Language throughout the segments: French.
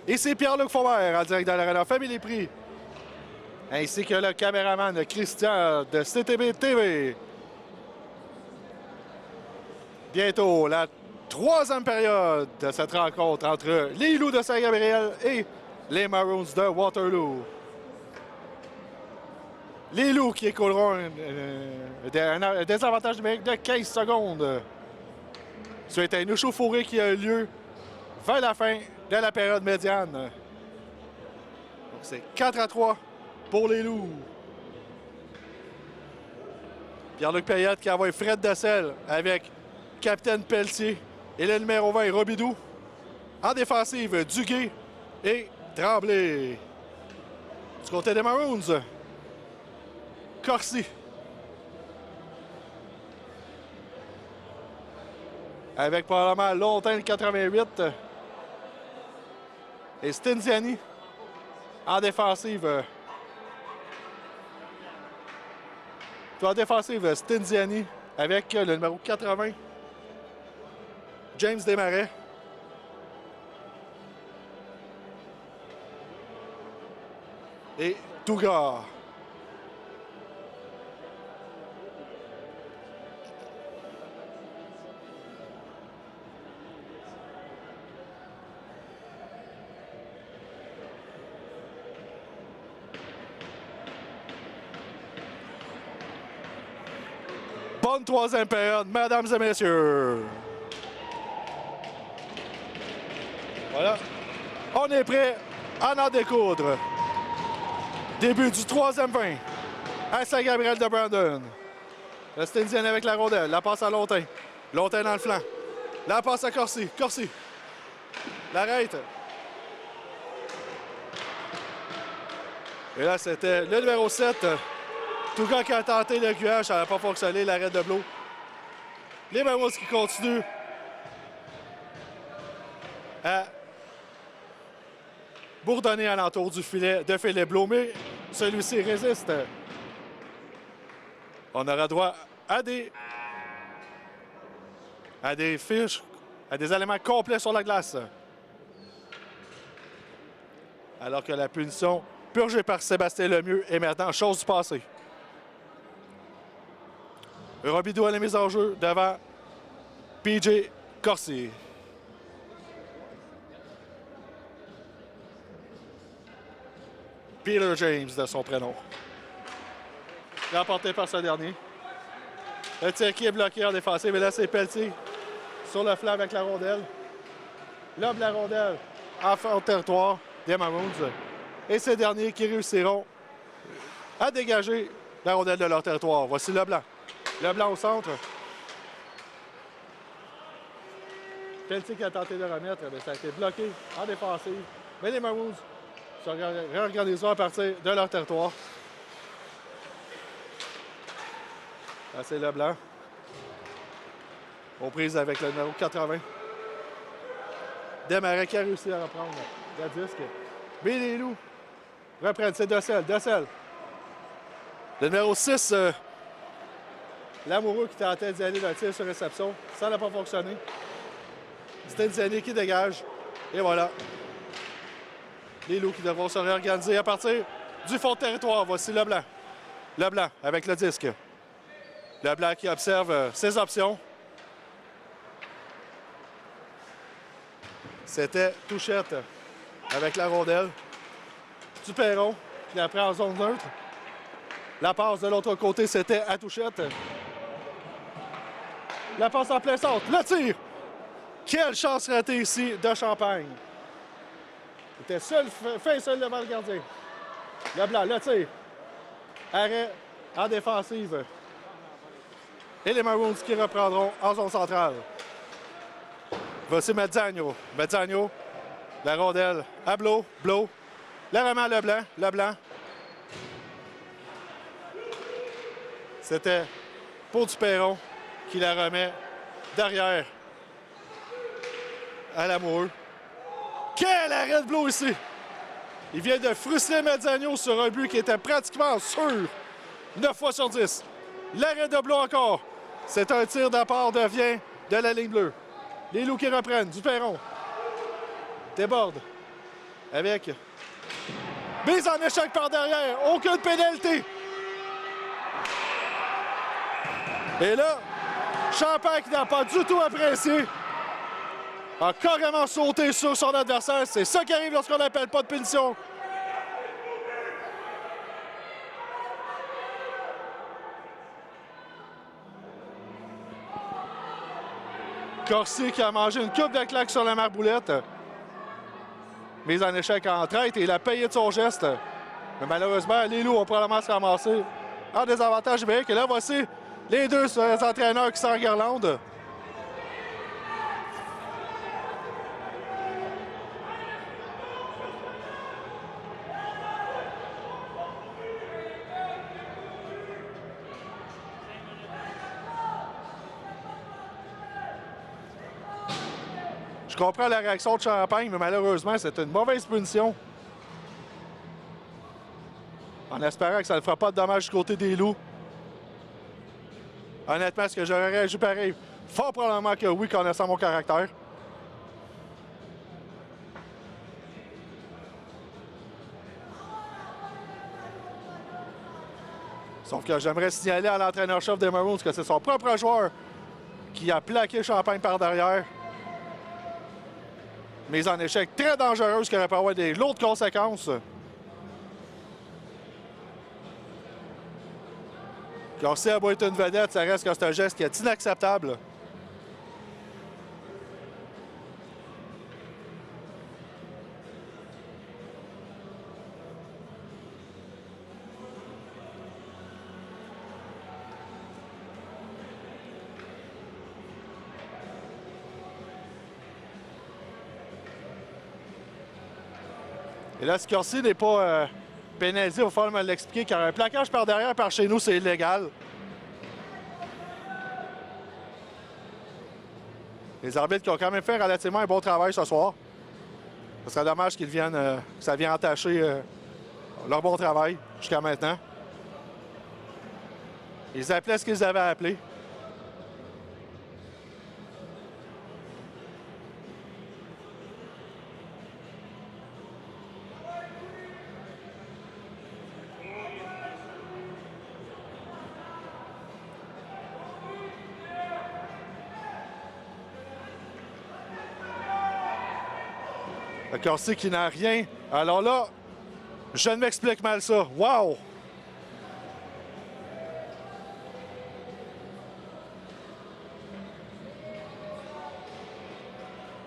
Et c'est Pierre-Luc Faubert en direct de l'Arena Family Prix. Ainsi que le caméraman Christian de CTB TV. Bientôt, la troisième période de cette rencontre entre les Loups de Saint-Gabriel et les Maroons de Waterloo. Les Loups qui écouleront un désavantage numérique de 15 secondes. Suite à une échauffourée qui a eu lieu vers la fin de la période médiane. Donc c'est 4-3 pour les Loups. Pierre-Luc Payette qui envoie Fred Dessel avec Capitaine Pelletier et le numéro 20 Robidoux. En défensive, Duguay et Tremblay. Du côté des Maroons, Corsi. Avec probablement longtemps le 88. Et Stinziani en défensive. En défensive, Stinziani avec le numéro 80. James Desmarais. Et Tougar. Bonne troisième période, mesdames et messieurs. Voilà. On est prêt à en découdre. Début du troisième 20 à Saint-Gabriel de Brandon. Le Stinzian avec la rondelle. La passe à Lontain. Lontain dans le flanc. La passe à Corsi. Corsi. L'arrête. Et là, c'était le numéro 7. Touga qui a tenté le QH, ça n'a pas fonctionné, l'arrêt de Blo. Les Maroons qui continuent à bourdonner alentour du filet de Philippe Blo, mais celui-ci résiste. On aura droit à des fiches, à des éléments complets sur la glace. Alors que la punition purgée par Sébastien Lemieux est maintenant chose du passé. Robidoux à la mise en jeu devant PJ Corsi. Peter James de son prénom. Remporté par ce dernier. Le tir qui est bloqué en défensive. Et là, c'est Pelletier sur le flanc avec la rondelle. Lobe la rondelle en fin de territoire des Maroons. Et ces derniers qui réussiront à dégager la rondelle de leur territoire. Voici Leblanc. Leblanc au centre. Pelletier qui a tenté de remettre, mais ça a été bloqué en défensive. Mais les Maroons se réorganiseront à partir de leur territoire. Là, c'est Leblanc. Aux prises avec le numéro 80. Desmarais qui a réussi à reprendre le disque. Mais les Loups reprennent. C'est Dessel. Dessel. Le numéro 6... Lamoureux qui tentait d'y aller d'un tir sur réception. Ça n'a pas fonctionné. Stinziani qui dégage. Et voilà. Les Loups qui devront se réorganiser à partir du fond de territoire. Voici Leblanc. Leblanc avec le disque. Leblanc qui observe ses options. C'était Touchette avec la rondelle. Duperron qui la prend en zone neutre. La passe de l'autre côté, c'était à Touchette. La passe en plein centre. Le tir! Quelle chance ratée ici de Champagne. Il était seul devant le gardien. Leblanc, le tir. Arrêt en défensive. Et les Maroons qui reprendront en zone centrale. Voici Mezzagno. Mezzagno. La rondelle à Blo. Blo. La remet à Leblanc. Leblanc. C'était pour Duperron qui la remet derrière à Lamoureux. Quel arrêt de Blo ici! Il vient de frustrer Mezzagno sur un but qui était pratiquement sûr. 9 fois sur 10. L'arrêt de Blo encore. C'est un tir de part de vient de la ligne bleue. Les Loups qui reprennent. Duperron. Déborde. avec mise en échec par derrière. Aucune pénalité. Et là, Champagne qui n'a pas du tout apprécié a carrément sauté sur son adversaire. C'est ça qui arrive lorsqu'on n'appelle pas de punition. Corsi qui a mangé une coupe de claques sur la marboulette. Mise en échec en traite et il a payé de son geste. Mais malheureusement, les loups ont probablement se ramasser en désavantage numérique. Et là, voici les deux entraîneurs qui s'enguirlandent. Je comprends la réaction de Champagne, mais malheureusement, c'est une mauvaise punition. En espérant que ça ne fera pas de dommages du côté des loups. Honnêtement, est-ce que j'aurais réagi pareil? Fort probablement que oui, connaissant mon caractère. Sauf que j'aimerais signaler à l'entraîneur-chef des Maroons que c'est son propre joueur qui a plaqué Champagne par derrière. Mise en échec très dangereuse qui aurait pu avoir des lourdes conséquences. Corsi a beau être une vedette, ça reste que c'est un geste qui est inacceptable. Et là, si Corsi n'est pas pénalisé, il va falloir me l'expliquer, car un plaquage par derrière par chez nous, c'est illégal. Les arbitres qui ont quand même fait relativement un bon travail ce soir. Ce serait dommage qu'ils viennent, que ça vienne entacher leur bon travail jusqu'à maintenant. Ils appelaient ce qu'ils avaient appelé. Le Corsi qui n'a rien. Alors là, je ne m'explique mal ça. Wow!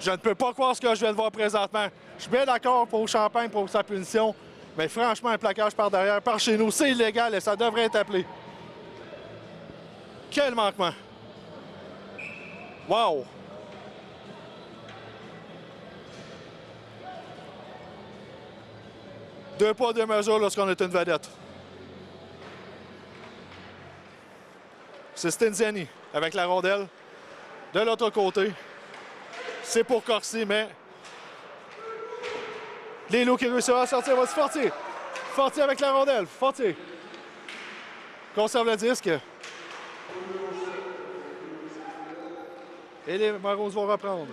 Je ne peux pas croire ce que je viens de voir présentement. Je suis bien d'accord pour Champagne pour sa punition, mais franchement, un plaquage par derrière, par chez nous, c'est illégal et ça devrait être appelé. Quel manquement! Wow! Deux poids, deux mesures lorsqu'on est une vedette. C'est Stinziani avec la rondelle. De l'autre côté, c'est pour Corsi, mais les loups qui réussiront à sortir. Voici Fortier. Fortier avec la rondelle. Fortier. Conserve le disque. Et les Maroons vont reprendre.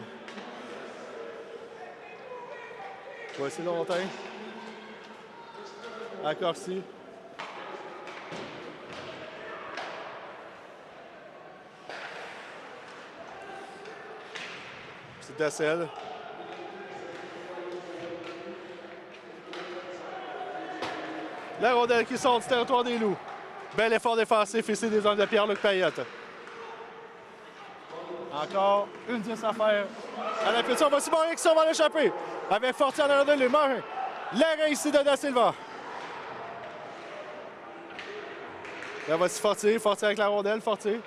Voici Longtemps. À Corsi. C'est Dessel. La rondelle qui sort du territoire des loups. Bel effort défensif ici des hommes de Pierre-Luc Payette. Encore une 10 à faire. À la punition, voici Morin qui s'en va l'échapper. Avec Fortier à la rondelle, les Morin. L'arrêt ici de Da Silva. Là, voici Fortier. Fortier avec la rondelle. Fortier.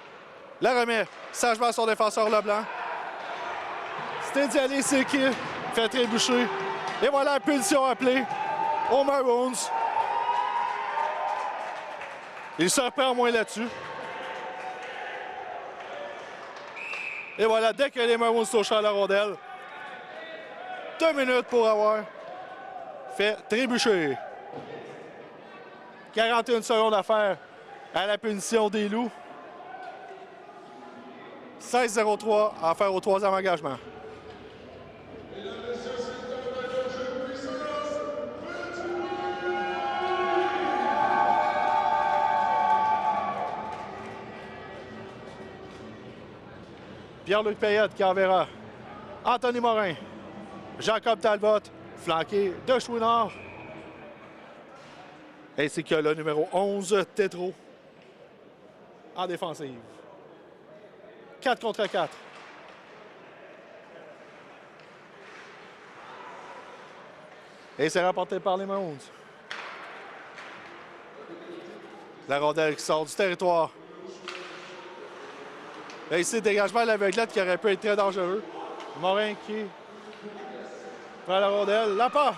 La remet sagement à son défenseur Leblanc. Stinziani, c'est qui fait trébucher. Et voilà la punition appelée aux Maroons. Il se reprend au moins là-dessus. Et voilà, dès que les Maroons touchent à la rondelle, 2 minutes pour avoir fait trébucher. 41 secondes à faire à la punition des loups. 16-03 à faire au troisième engagement. Pierre-Luc Payette qui enverra Anthony Morin. Jacob Talbot, flanqué de Chouinard. Ainsi que le numéro 11, Tétro, en défensive. 4 contre 4. Et c'est rapporté par les Maroons. La rondelle qui sort du territoire. Et ici, dégagement à l'aveuglette qui aurait pu être très dangereux. Morin qui prend la rondelle. La passe!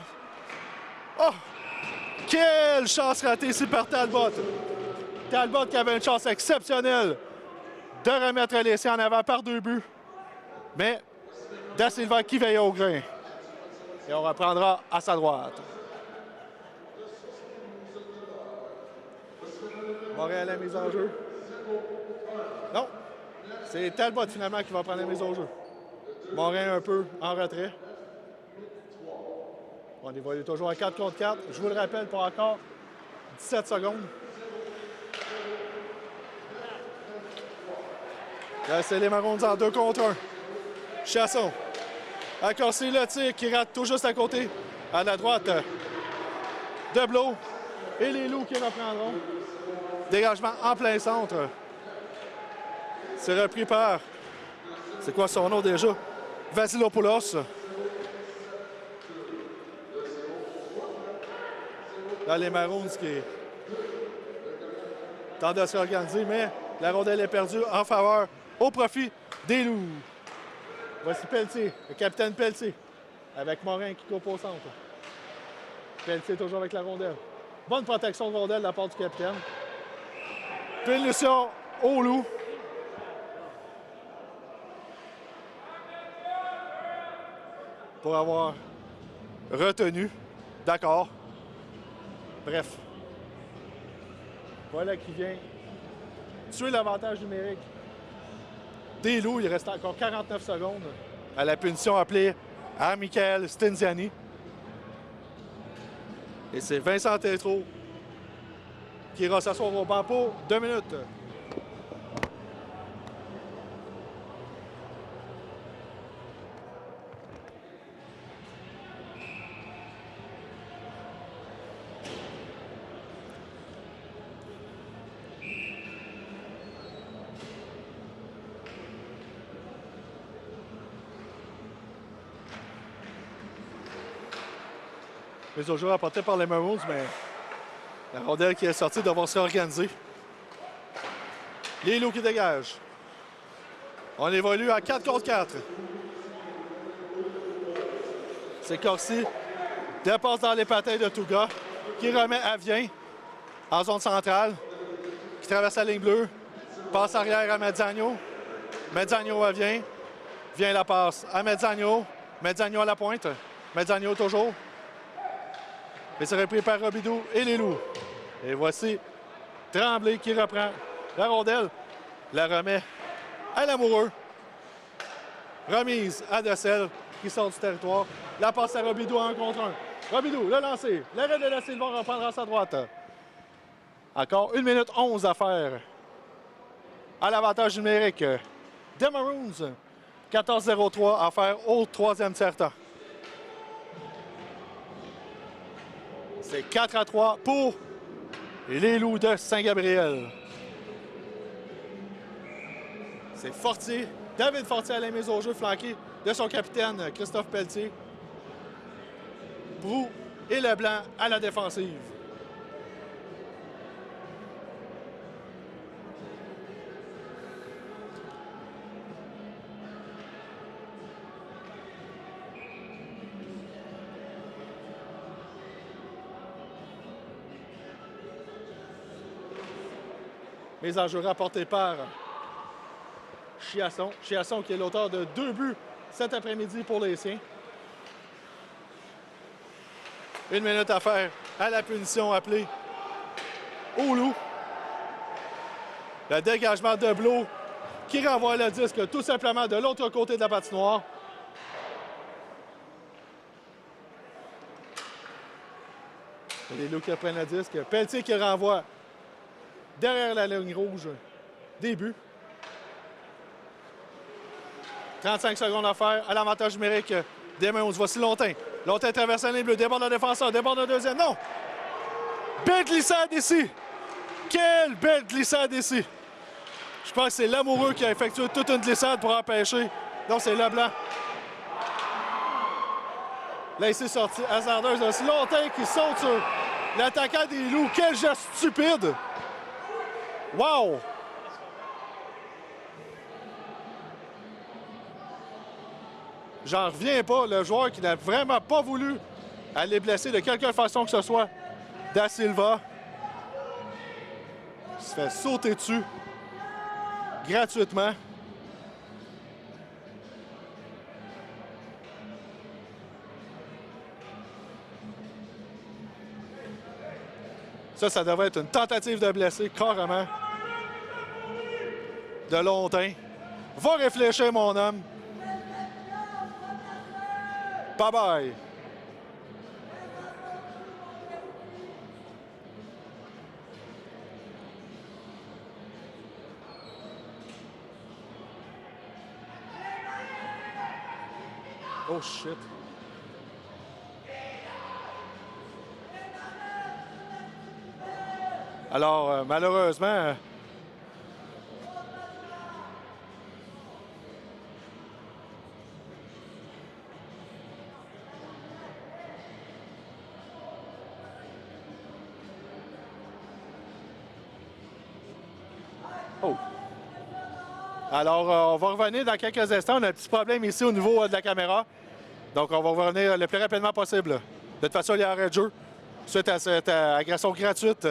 Oh! Quelle chance ratée ici par Talbot! Talbot qui avait une chance exceptionnelle de remettre l'essai en avant par 2 buts. Mais Da Silva qui veille au grain. Et on reprendra à sa droite. Morin à la mise en jeu. Non. C'est Talbot finalement qui va prendre la mise au jeu. Morin un peu en retrait. On évolue toujours à 4 contre 4. Je vous le rappelle pour encore 17 secondes. Là, c'est les Marons en 2 contre 1. Chasson. À Corsi, le tir qui rate tout juste à côté. À la droite, Deblot. Et les Loups qui reprendront. Dégagement en plein centre. C'est repris par... C'est quoi son nom déjà? Vasilopoulos. Là, les Maroons qui tentent de se réorganiser, mais la rondelle est perdue en faveur, au profit des Loups. Voici Pelletier, le capitaine Pelletier, avec Morin qui coupe au centre. Pelletier toujours avec la rondelle. Bonne protection de rondelle de la part du capitaine. Punition aux Loups. Pour avoir retenu. D'accord. Bref. Voilà qui vient tuer l'avantage numérique des Loups. Il reste encore 49 secondes à la punition appelée à Michael Stenziani. Et c'est Vincent Tétro qui ira s'asseoir au banc pour 2 minutes. Les autres joueurs apportés par les Maroons, mais la rondelle qui est sortie devoir se réorganiser. Les Loups qui dégagent. On évolue à 4 contre 4. C'est Corsi. Dépasse dans les patins de Touga. Qui remet à Vien en zone centrale. Qui traverse la ligne bleue. Passe arrière à Mezzagno. Mezzagno à Vien. Vien la passe à Mezzagno. Mezzagno à la pointe. Mezzagno toujours. Et c'est repris par Robidoux et les Loups. Et voici Tremblay qui reprend la rondelle. La remet à l'amoureux. Remise à Dessel qui sort du territoire. La passe à Robidoux en 1 contre 1. Robidoux, le lancer. L'arrêt de la Silva reprendra à sa droite. Encore 1 minute 11 à faire. À l'avantage numérique des Maroons. 14-0-3 à faire au 3e tiers-temps. C'est 4-3 pour les Loups de Saint-Gabriel. C'est Fortier, David Fortier à la mise au jeu, flanqué de son capitaine Christophe Pelletier. Brou et Leblanc à la défensive. Mise en jeu rapportée par Chiasson. Chiasson qui est l'auteur de 2 buts cet après-midi pour les siens. 1 minute à faire à la punition appelée au Loup. Le dégagement de Blot qui renvoie le disque tout simplement de l'autre côté de la patinoire. Les Loups qui reprennent le disque. Pelletier qui renvoie derrière la ligne rouge. Début. 35 secondes à faire à l'avantage numérique des Mains. Voici Lontin. Lontin traverse la ligne bleue, déborde le défenseur, déborde le deuxième. Non! Belle glissade ici! Quelle belle glissade ici! Je pense que c'est Lamoureux qui a effectué toute une glissade pour empêcher. Non, c'est Leblanc. Là, ici, sorti hasardeuse. C'est Lontin qui saute sur l'attaquant des Loups. Quel geste stupide! Wow! J'en reviens pas. Le joueur qui n'a vraiment pas voulu aller blesser de quelque façon que ce soit Da Silva se fait sauter dessus gratuitement. Ça devrait être une tentative de blesser, carrément. De Lontin. Va réfléchir, mon homme. Bye-bye. Oh, shit. Alors, malheureusement... Oh. Alors, on va revenir dans quelques instants. On a un petit problème ici au niveau de la caméra. Donc, on va revenir le plus rapidement possible. De toute façon, il y a arrêt de jeu suite à cette agression gratuite